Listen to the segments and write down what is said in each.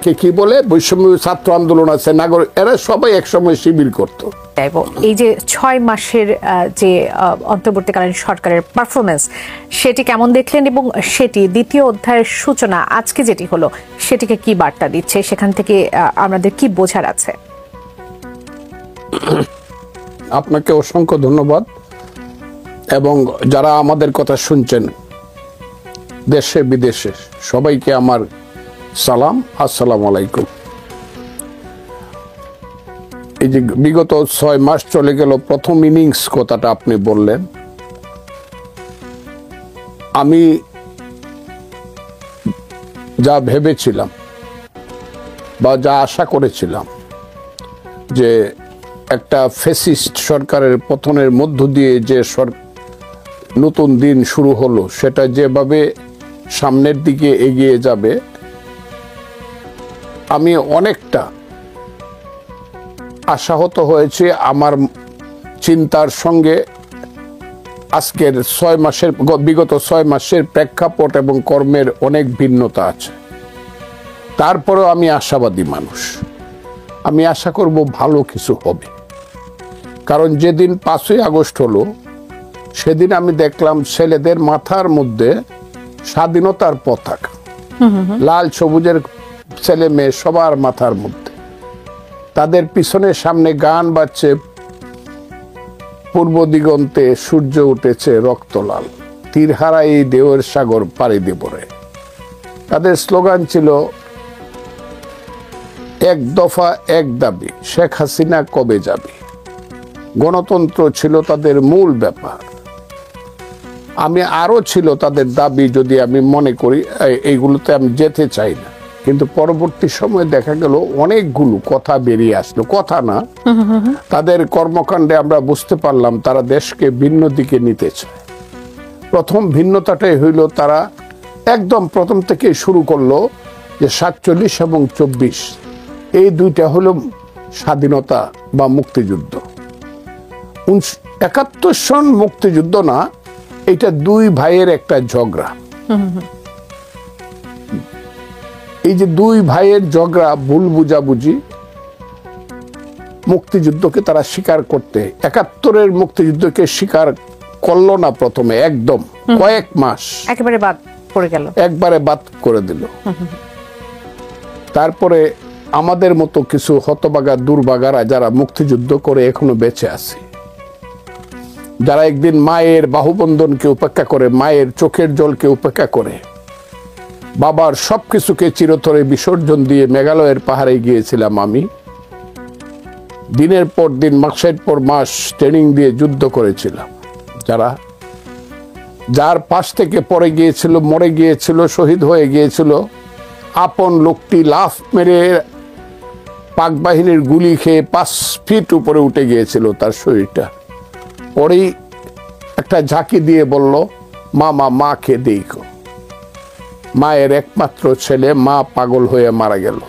এটাকে কি বলে বৈষম্য ছাত্র আন্দোলন আছে, নাগরিক, এরা সবাই একসময় শিবির করত। এই যে 6 মাসের যে অন্তর্বর্তীকালীন সরকারের পারফরমেন্স, সেটি কেমন দেখলেন, এবং সেটি দ্বিতীয় অধ্যায়ের সূচনা আজকে যেটি হলো সেটিকে কি বার্তা দিচ্ছে, সেখান থেকে আমাদের কি বোঝার আছে? আপনাকে অসংখ্য ধন্যবাদ, এবং যারা আমাদের কথা শুনছেন দেশে বিদেশে সবাইকে আমার সালাম, আসসালামু আলাইকুম। এই যে বিগত 6 মাস চলে গেল, প্রথম ইনিংস কথাটা আপনি বললেন, আমি যা ভেবেছিলাম বা যা আশা করেছিলাম যে একটা ফ্যাসিস্ট সরকারের পতনের মধ্য দিয়ে যে নতুন দিন শুরু হলো, সেটা যেভাবে সামনের দিকে এগিয়ে যাবে, আমি অনেকটা আশাহত হয়েছে। আমার চিন্তার সঙ্গে আজকের 6 মাসের, বিগত 6 মাসের প্রেক্ষাপট এবং কর্মের অনেক ভিন্নতা আছে। তারপরেও আমি আশাবাদী মানুষ, আমি আশা করব ভালো কিছু হবে। কারণ যেদিন 5ই আগস্ট হলো, সেদিন আমি দেখলাম ছেলেদের মাথার মধ্যে স্বাধীনতার পতাকা, লাল সবুজের ছেলে মেয়ে সবার মাথার মধ্যে, তাদের পিছনে সামনে গান বাজছে, পূর্ব দিগন্তে সূর্য উঠেছে রক্তলাল, তীরহারা এই দেওয়ের সাগর পাড়ি দেব রে। তাদের স্লোগান ছিল এক দফা এক দাবি, শেখ হাসিনা কবে যাবে। গণতন্ত্র ছিল তাদের মূল ব্যাপার। আমি আরো ছিল তাদের দাবি, যদি আমি মনে করি এইগুলোতে আমি যেতে চাই না, কিন্তু পরবর্তী সময়ে দেখা গেল অনেকগুলো কথা বেরিয়ে আসলো, কথা না, তাদের কর্মকাণ্ডে আমরা বুঝতে পারলাম তারা দেশকে ভিন্ন দিকে নিতে চায়। প্রথম ভিন্নতাটাই হইল, তারা একদম প্রথম থেকে শুরু করলো যে 47 এবং 24 এই দুইটা হলো স্বাধীনতা বা মুক্তিযুদ্ধ। 71 সন মুক্তিযুদ্ধ না, এটা দুই ভাইয়ের একটা ঝগড়া। এই যে দুই ভাইয়ের ঝগড়া, ভুল বুঝাবুঝি, মুক্তিযুদ্ধকে তারা স্বীকার করতে, 71-এর মুক্তিযুদ্ধকে স্বীকার করলো না প্রথমে, একদম কয়েক মাস একেবারে বাদ পড়ে গেল, একবারে বাদ করে দিল। তারপরে আমাদের মতো কিছু হতবাগা দুর্ভাগারা যারা মুক্তিযুদ্ধ করে এখনো বেঁচে আছে, যারা একদিন মায়ের বাহুবন্ধনকে উপেক্ষা করে, মায়ের চোখের জলকে উপেক্ষা করে, বাবার সবকিছুকে চিরতরে বিসর্জন দিয়ে মেঘালয়ের পাহাড়ে গিয়েছিলাম আমি, দিনের পর দিন, মাসের পর মাস ট্রেনিং দিয়ে যুদ্ধ করেছিলাম, যার পাশ থেকে পড়ে গিয়েছিল, মরে গিয়েছিল, শহীদ হয়ে গিয়েছিল, আপন লোকটি লাফ মেরে পাক বাহিনীর গুলি খেয়ে 5 ফিট উপরে উঠে গিয়েছিল তার শরীরটা। পরেই একটা ঝাঁকি দিয়ে বলল, মাকে দেখো। মায়ের একমাত্র ছেলে, মা পাগল হয়ে মারা গেল।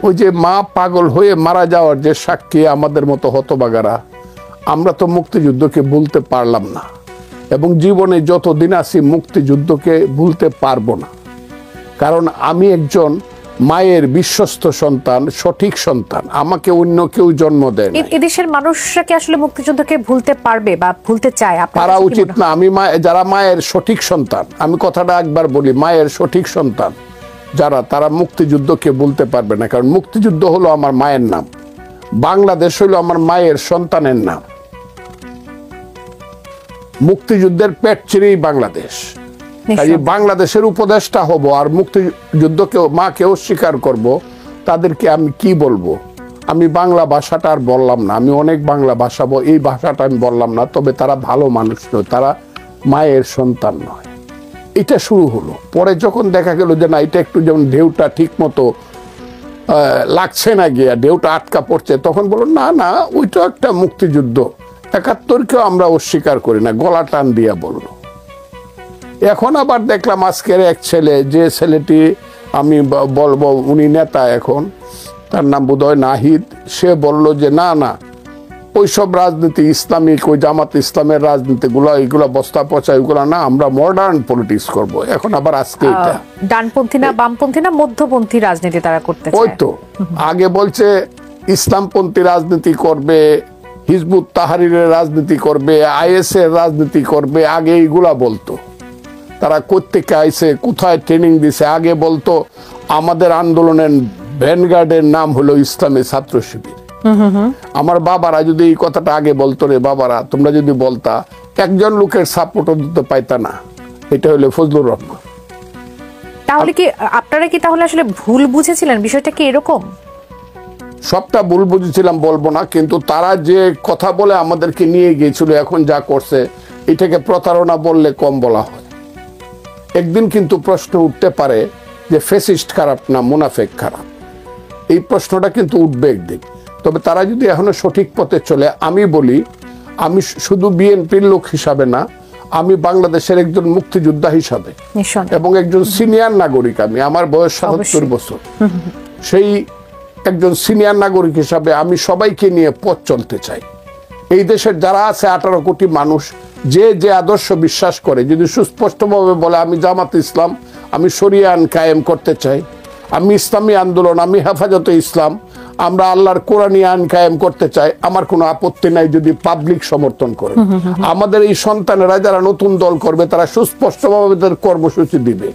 ওই যে মা পাগল হয়ে মারা যাওয়ার যে সাক্ষী আমাদের মতো হতবাগারা, আমরা তো মুক্তিযুদ্ধকে ভুলতে পারলাম না, এবং জীবনে যতদিন আছি মুক্তিযুদ্ধকে ভুলতে পারবো না। কারণ আমি একজন মায়ের বিশ্বস্ত সন্তান, সঠিক সন্তান, আমাকে অন্য কেউ জন্ম দেয় না। এদেশের মানুষরা কি আসলে মুক্তিযুদ্ধকে ভুলতে পারবে বা ভুলতে চায়? পারা উচিত না। আমি যারা মায়ের সঠিক সন্তান, আমি কথাটা একবার বলি, মায়ের সঠিক সন্তান যারা, তারা মুক্তিযুদ্ধকে ভুলতে পারবে না। কারণ মুক্তিযুদ্ধ হলো আমার মায়ের নাম, বাংলাদেশ হলো আমার মায়ের সন্তানের নাম। মুক্তিযুদ্ধের পেট চিরেই বাংলাদেশ। বাংলাদেশের উপদেষ্টা হব আর মুক্তিযুদ্ধকেও মাকেও স্বীকার করব, তাদেরকে আমি কি বলবো? আমি বাংলা ভাষাটা আর বললাম না, আমি অনেক বাংলা ভাষা, এই ভাষাটা আমি বললাম না। তবে তারা ভালো মানুষ নয়, তারা মায়ের সন্তান নয়। এটা শুরু হলো। পরে যখন দেখা গেল যে না, এটা একটু যেমন ঢেউটা ঠিক মতো লাগছে না, গিয়া ঢেউটা আটকা পড়ছে, তখন বলো না ওইটা একটা মুক্তিযুদ্ধ, 71-কেও আমরা অস্বীকার করি না, গলা টান দিয়া বললো। এখন আবার দেখলাম আজকের এক ছেলে, যে ছেলেটি আমি বলবো উনি নেতা এখন, তার নাম বোধহয় নাহিদ, সে বলল যে না ওইসব রাজনীতি ইসলামিক ওই জামাত ইসলামের রাজনীতিগুলো এগুলো বস্তা পচা এগুলো না, আমরা মডার্ন পলিটিক্স করব এখন। আবার আজকে এটা ডানপন্থী না বামপন্থী না মধ্যপন্থী রাজনীতি তারা করতে চায়। ওই তো আগে বলছে ইসলামপন্থী রাজনীতি করবে, হিজবুত তাহরিরের রাজনীতি করবে, আইএস এর রাজনীতি করবে, আগে এইগুলা বলতো। তারা কোত্থেকে আইছে, কোথায় ট্রেনিং দিছে? আগে বলতো আমাদের আন্দোলনের ভ্যানগার্ডের নাম হলো ইসলামী ছাত্র শিবির। আমার বাবারা যদি এই কথাটা আগে বলতো, রে বাবারা তোমরা যদি বলতা, একজন লোকের সাপোর্টও দিতে পাইতা না। এটা হলো ফজলুর রহমান। তাহলে কি আপনারা কি তাহলে আসলে ভুল বুঝেছিলেন? বিষয়টা কি এরকম? সবটা ভুল বুঝেছিলাম বলবো না, কিন্তু তারা যে কথা বলে আমাদেরকে নিয়ে গিয়েছিল, এখন যা করছে এটাকে প্রতারণা বললে কম বলা হয়। একদিন কিন্তু প্রশ্ন উঠতে পারে যে ফ্যাসিস্ট খারাপ না মুনাফেক খারাপ, এই প্রশ্নটা কিন্তু উঠবে একদিন। তবে তারা যদি এখনো সঠিক পথে চলে, আমি বলি, আমি শুধু বিএনপির লোক হিসাবে না, আমি বাংলাদেশের একজন মুক্তিযোদ্ধা হিসাবে এবং একজন সিনিয়র নাগরিক, আমি আমার বয়স ৭৭ বছর, সেই একজন সিনিয়র নাগরিক হিসাবে আমি সবাইকে নিয়ে পথ চলতে চাই। এই দেশের যারা আছে 18 কোটি মানুষ, যে যে আদর্শ বিশ্বাস করে, যদি সুস্পষ্টভাবে বলে আমি জামাত ইসলাম, আমি শরিয়া আইন কায়েম করতে চাই, আমি ইসলামী আন্দোলন, আমি হেফাজতে ইসলাম, আমরা আল্লাহর কোরআনী আইন কায়েম করতে চাই, আমার কোনো আপত্তি নাই যদি পাবলিক সমর্থন করে। আমাদের এই সন্তানেরা যারা নতুন দল করবে তারা সুস্পষ্টভাবে তাদের কর্মসূচি দিবে,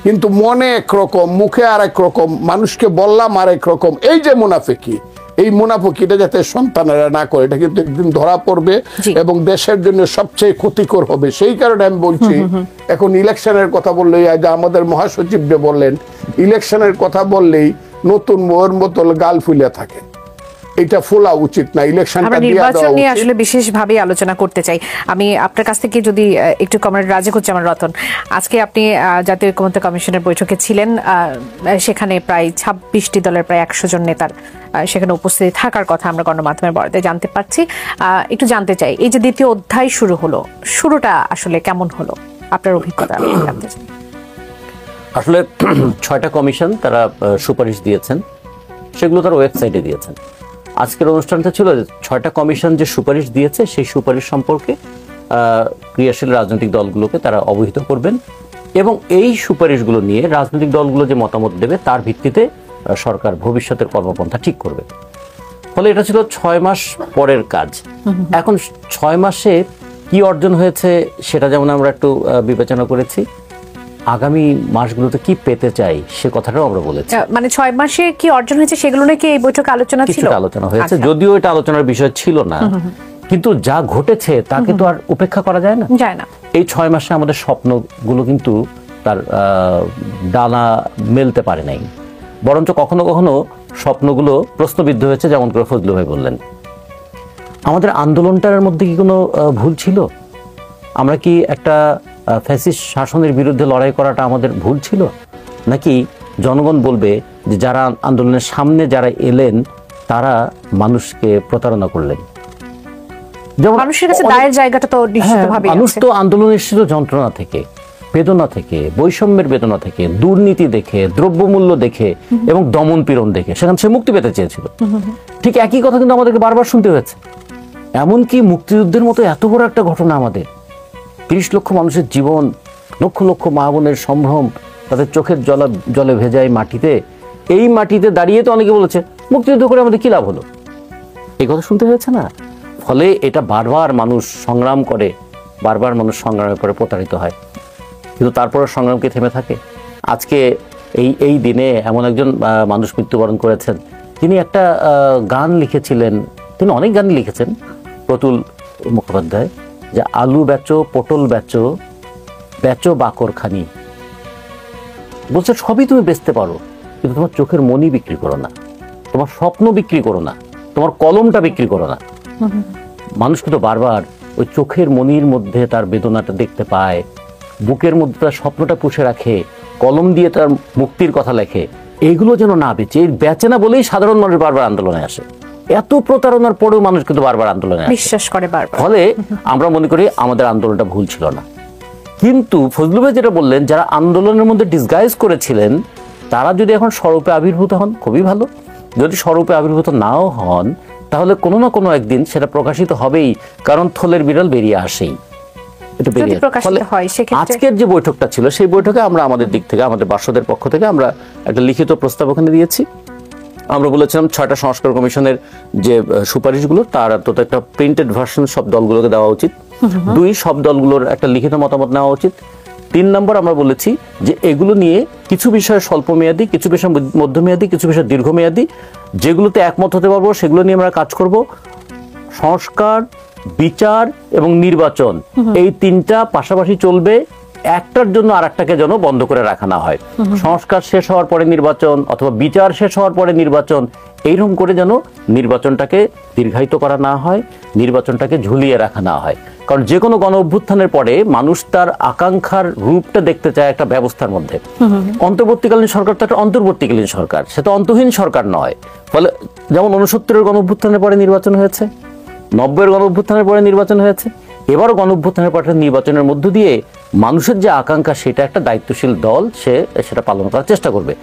কিন্তু মনে একরকম, মুখে আর এক রকম, মানুষকে বললাম আর এক রকম। এই যে মুনাফিকি, এই মুনাফিকিটা যাতে সন্তানেরা না করে, এটা কিন্তু একদিন ধরা পড়বে এবং দেশের জন্য সবচেয়ে ক্ষতিকর হবে। সেই কারণে আমি বলছি, এখন ইলেকশনের কথা বললেই, আজ আমাদের মহাসচিব যে বললেন, ইলেকশনের কথা বললেই নতুন মোহর বোতল গাল ফুলে থাকে, এটা ফোলা উচিত না। ইলেকশনটা নির্বাচন নিয়ে আসলে বিশেষভাবে আলোচনা করতে চাই। আমি আপনার কাছ থেকে যদি একটু কমরেড রাজিকুজ্জামান রতন, আজকে আপনি জাতীয় ঐকমত্য কমিশনের বৈঠকে ছিলেন, সেখানে প্রায় 26টি দলের প্রায় 100 জন নেতার সেখানে উপস্থিতি থাকার কথা আমরা গণমাধ্যমের বরাতে জানতে পারছি। একটু জানতে চাই, এই যে দ্বিতীয় অধ্যায় শুরু হলো, শুরুটা আসলে কেমন হলো আপনার অভিজ্ঞতা জানতে চাই। আসলে 6টা কমিশন তারা সুপারিশ দিয়েছেন, সেগুলো তারা ওয়েবসাইটে দিয়েছেন। আজকের অনুষ্ঠানটা ছিল 6টা কমিশন যে সুপারিশ দিয়েছে সেই সুপারিশ সম্পর্কে ক্রিয়াশীল রাজনৈতিক দলগুলোকে তারা অবহিত করবেন এবং এই সুপারিশগুলো নিয়ে রাজনৈতিক দলগুলো যে মতামত দেবে তার ভিত্তিতে সরকার ভবিষ্যতের কর্মপন্থা ঠিক করবে। ফলে এটা ছিল 6 মাস পরের কাজ। এখন 6 মাসে কি অর্জন হয়েছে সেটা যেমন আমরা একটু বিবেচনা করেছি, আগামী মাসগুলোতে কি পেতে চাই সে কথাটাও আমরা বলেছি। মানে 6 মাসে কি অর্জন হয়েছে সেগুলো নাকি এই বৈঠকে আলোচনা ছিল? কিছুটা আলোচনা হয়েছে, যদিও এটা আলোচনার বিষয় ছিল না, কিন্তু যা ঘটেছে তাকে তো আর উপেক্ষা করা যায় না। এই 6 মাসে আমাদের স্বপ্নগুলো কিন্তু তার ডানা মেলতে পারে নাই, বরঞ্চ কখনো কখনো স্বপ্নগুলো প্রশ্নবিদ্ধ হয়েছে। যেমন করে ফজলু ভাই বললেন, আমাদের আন্দোলনটার মধ্যে কি কোনো ভুল ছিল? আমরা কি একটা ফ্যাসিস্ট শাসনের বিরুদ্ধে লড়াই করাটা আমাদের ভুল ছিল? নাকি জনগণ বলবে যে যারা আন্দোলনের সামনে যারা এলেন তারা মানুষকে প্রতারণা করলেন? যেমন মানুষের কাছে দায়ের জায়গাটা তো নিশ্চিতভাবে মানুষ তো আন্দোলন এসেছিল যন্ত্রণা থেকে, বেদনা থেকে, বৈষম্যের বেদনা থেকে, দুর্নীতি দেখে, দ্রব্যমূল্য দেখে এবং দমন পীড়ন দেখে, সেখানে সে মুক্তি পেতে চেয়েছিল। ঠিক একই কথা কিন্তু আমাদেরকে বারবার শুনতে হয়েছে। এমনকি মুক্তিযুদ্ধের মতো এত বড় একটা ঘটনা, আমাদের 30 লক্ষ মানুষের জীবন, লক্ষ লক্ষ মা বোনের সম্ভ্রম, তাদের চোখের জলে ভেজায় মাটিতে, এই মাটিতে দাঁড়িয়ে তো অনেকে বলেছে মুক্তিযুদ্ধ করে আমাদের কি লাভ হলো, এই কথা শুনতে হয়েছে না? ফলে এটা বারবার মানুষ সংগ্রাম করে, বারবার মানুষ সংগ্রামের পরে প্রতারিত হয়, কিন্তু তারপরে সংগ্রাম কি থেমে থাকে? আজকে এই দিনে এমন একজন মানুষ মৃত্যুবরণ করেছেন, তিনি একটা গান লিখেছিলেন, তিনি অনেক গান লিখেছেন, প্রতুল মুখোপাধ্যায়, যে আলু বেচো, পটল বেচো, বেচো বাকর খানি। বলছে সবই তুমি বেচতে পারো, কিন্তু তোমার চোখের মনি বিক্রি করো না, তোমার স্বপ্ন বিক্রি করো না, তোমার কলমটা বিক্রি করো না। মানুষ কিন্তু বারবার ওই চোখের মনির মধ্যে তার বেদনাটা দেখতে পায়, বুকের মধ্যে তার স্বপ্নটা পুষে রাখে, কলম দিয়ে তার মুক্তির কথা লেখে, এইগুলো যেন না বেচে। এই বেচে না বলেই সাধারণ মানুষ বারবার আন্দোলনে আসে। এত প্রতারণার পরেও মানুষ কিন্তু বারবার আন্দোলনে বিশ্বাস করে বারবার। ফলে আমরা মনে করি আমাদের আন্দোলনটা ভুল ছিল না। কিন্তু ফজলু ভাই যেটা বললেন, যারা আন্দোলনের মধ্যে ডিসগাইজ করেছিলেন তারা যদি এখন স্বরূপে আবির্ভূত হন খুবই ভালো, যদি স্বরূপে আবির্ভূত নাও হন তাহলে কোনো না কোনো একদিন সেটা প্রকাশিত হবেই, কারণ থলের বিড়াল বেরিয়ে আসেই। আজকের যে বৈঠকটা ছিল সেই বৈঠকে আমরা আমাদের দিক থেকে, আমাদের বাসদের পক্ষ থেকে আমরা একটা লিখিত প্রস্তাব ওখানে দিয়েছি। আমরা বলেছিলাম 6টা সংস্কার কমিশনের যে সুপারিশগুলো তার অন্তত একটা প্রিন্টেড ভার্সন সব দলগুলোকে দেওয়া উচিত। 2, সব দলগুলোর একটা লিখিত মতামত নেওয়া উচিত। 3 নম্বর আমরা বলেছি যে এগুলো নিয়ে কিছু বিষয় স্বল্প মেয়াদী, কিছু বিষয় মধ্যমেয়াদী, কিছু বিষয় দীর্ঘমেয়াদী, যেগুলোতে একমত হতে পারবো সেগুলো নিয়ে আমরা কাজ করব। সংস্কার, বিচার এবং নির্বাচন, এই 3টা পাশাপাশি চলবে, একটার জন্য আরেকটাকে যেন বন্ধ করে রাখা না হয়। সংস্কার শেষ হওয়ার পরে নির্বাচন অথবা বিচার শেষ হওয়ার পরে নির্বাচন, এইরকম করে যেন নির্বাচনটাকে দীর্ঘায়িত করা না হয়, নির্বাচনটাকে ঝুলিয়ে রাখা না হয়। কারণ যে কোনো গণ অভ্যুত্থানের পরে মানুষ তার আকাঙ্ক্ষার রূপটা দেখতে চায় একটা ব্যবস্থার মধ্যে। অন্তর্বর্তীকালীন সরকার তো একটা অন্তর্বর্তীকালীন সরকার, সে তো অন্তহীন সরকার নয়। ফলে যেমন 69-এর গণ অভ্যুত্থানের পরে নির্বাচন হয়েছে, 90-এর গণ অভ্যুত্থানের পরে নির্বাচন হয়েছে, এবারও গণ অভ্যুত্থানের পরে নির্বাচনের মধ্য দিয়ে মানুষের যে আকাঙ্ক্ষা সেটা একটা দায়িত্বশীল দল সেটা পালন করার চেষ্টা করবে।